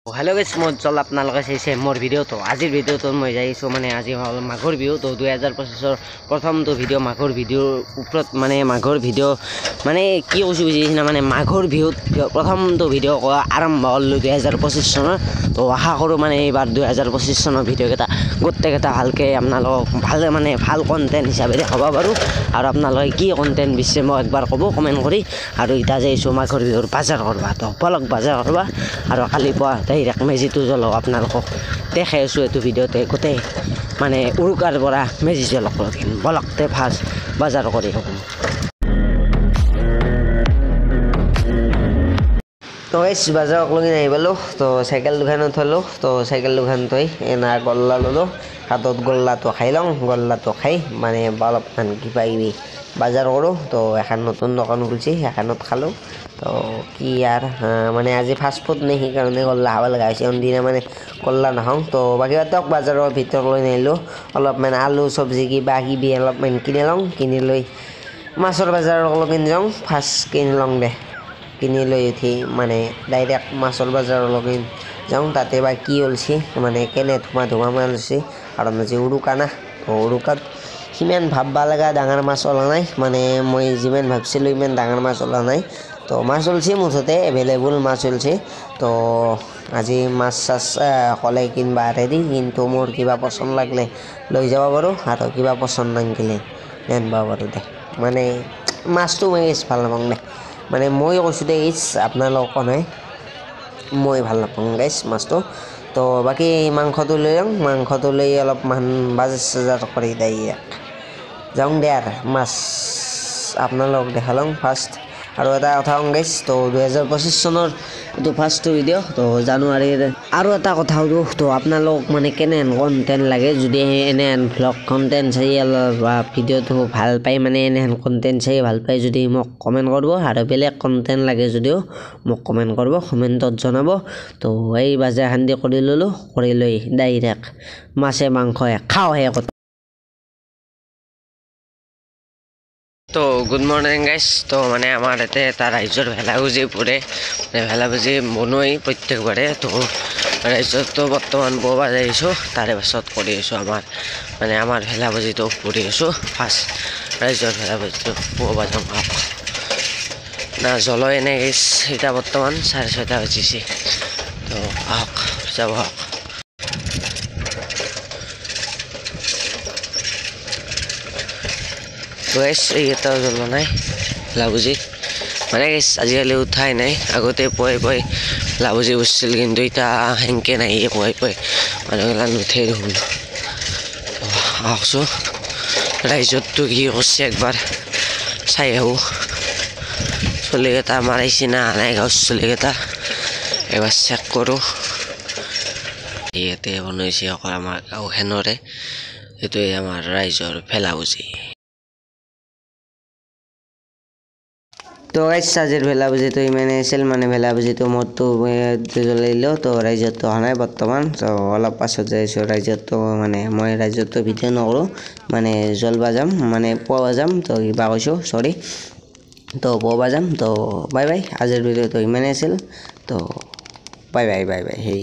hello guys मैं चल आपनालोके चाइছে मोर video तो आजिर भिडिओ तो मैं जाइছো माने আজি हल माघर बिहु तो 2025 प्रथम तो भिडिओ माघर भिडिओ उपरत माने माघर भिडिओ माने की কৈছো বুজিছিনা माने माघर बिहु प्रथम तो भिडिओ आरम्भ हल 2025 सনৰ तो आशा करू माने एबार 2025 सনৰ भिडिओ केटा गोटे केटा ভালকে आपनालोक ভাল माने ভাল কন্টেন্ট হিসাবে দেখাবা পাৰো আৰু आपनालोকে কি কন্টেন্ট বিছে মই একবাৰ কব কমেন্ট কৰি আৰু ইটা যাইছো माघर बिहुर बाजार करबा तो পলক बाजार करबा আৰু কালি পা ডাইৰেক্ট মেজিটো জ্বলাও আপোনালোকক দেখাই আছো এটো ভিডিওতে গোটে মানে উৰুকাৰ পৰা মেজি জ্বলাওক বলকতে ফাৰ্ষ্ট বাজাৰ কৰি হব তো গাইস বাজাৰ লগি নাই বলো তো সাইকেল দোকানত থলো তো সাইকেল দোকান তই এনা গল্লা ললো হাতত গল্লা তো খাই লং গল্লা তো খাই মানে বালক মান কি পাইবি বাজাৰ কৰো তো এখন নতুন দোকান খুলছি এখনত খালো তো কি আর মানে আজি ফাস্ট ফুড নেই কারণে গল্লা খাব লাগা হৈছে অনদিনা মানে গল্লা নাখাওঁ তো বাকি বাতক বাজাৰৰ ভিতৰ লৈ নাইলো অলপ মানে আলু সবজি কি বাকি বি অলপ মান কিনি লং কিনি লৈ মাছৰ বাজাৰৰ লগিন যাওঁ ফাস্ট কিনি লং দে কিনি লৈ উঠি মানে ডাইৰেক্ট মাছৰ বাজাৰৰ লগিন যাওঁ তাতে বা কি হলছি মানে কেনে ধুমা মালছি আৰু আজি উৰুকা না উৰুকাত সিমান ভাববা লাগা ডাঙৰ মাছ ওলা নাই মানে মই যিমান ভাবছিলো ইমান ডাঙৰ মাছ ওলা নাই তো মাছ চলছে মুঠতে এভেলেবল মাছ চলছে তো আজি মাছ চাছ কলে কিনবা ৰেডি কিন্তু মোৰ কিবা পছন্দ লাগলে লৈ যাব পাৰো আৰু কিবা পছন্দ নাগিলে নেনবা পাৰো দে মানে মাছটো মই ভাল নাপাওঁ দে মানে মই কৈছো দে আপোনালোক নাই মই ভাল নাপাওঁ গাইছ মাছটো তো বাকি মাংসটো লৈ যাওঁ মাংসটো লৈ অলপ মান বাজাৰ কৰি যাওঁ দে আৰু মাছ আপোনালোক দেখালং ফাৰ্ষ্ট আৰু এটা কথা গাইছ তো 2025 সনৰ তো ফাৰ্স্ট ভিডিও তো জানুৱাৰীৰ আৰু এটা কথা হলো তো আপোনালোক মানে কেনে কন্টেন্ট লাগে যদি এনে ভ্লগ কন্টেন্ট চাই বা ভিডিওটো ভাল পাই মানে এনে কন্টেন্ট চাই ভাল পাই যদি মোক কমেন্ট কৰিব আৰু বেলেগ কন্টেন্ট লাগে যদিও মোক কমেন্ট কৰিব কমেন্টত জনাব তো এই বাজাৰ হান্দি কৰি ললো কৰি লৈ ডাইৰেক্ট মাছে মাংসে খাও হে तो गुड मर्निंग गाइस तो माने आमार एते ता राइजर भेलाबुजी पुरे भेलाबुजी बनोई प्रत्येकबारे तो राइजर तो बर्तमान बोबा जाइছো तारे बसत কৰি আছো আমাৰ মানে আমাৰ भेलाबुजी तो কৰি আছো ফার্স্ট राइजर भेलाबुजी तो बोबा যাম না জলয় এনে গাইস এটা বর্তমান 6:30 বাজিছে তো আক যাব गाइस এটা জল নাই লাবুজি মানে গাইস আজিকালি উঠাই নাই আগতে পয় লাবুজি উছিল কিন্তু এটা হেনকে নাই পয় মানে গলা উঠে হল আকছো রাইজত তো কি করছে একবার চাই আহো চলিগেটা মারাইছি না নাই গাছ চলিগেটা এবার চেক করো ইয়াতে বনাইছে অকল আমাৰ গাঁও হেনৰে এটোই আমাৰ ৰাইজৰ ভেলাবুজি तो गाइस आजिर भेलाबुजी तो इमाने আছিল মানে भेलाबुजी तो मोर तो জ্বলাইলো তো রাইজত তো হানাই বর্তমান তো অলপ পাছত যাইছো রাইজত তো মানে মই রাইজত তো ভিডিও নকৰো মানে জলবা যাম মানে পোৱা যাম তো কিবা কৈছো সৰি তো পোৱা যাম তো বাই বাই আজিৰ ভিডিও তো ইমানে আছিল তো বাই বাই হেই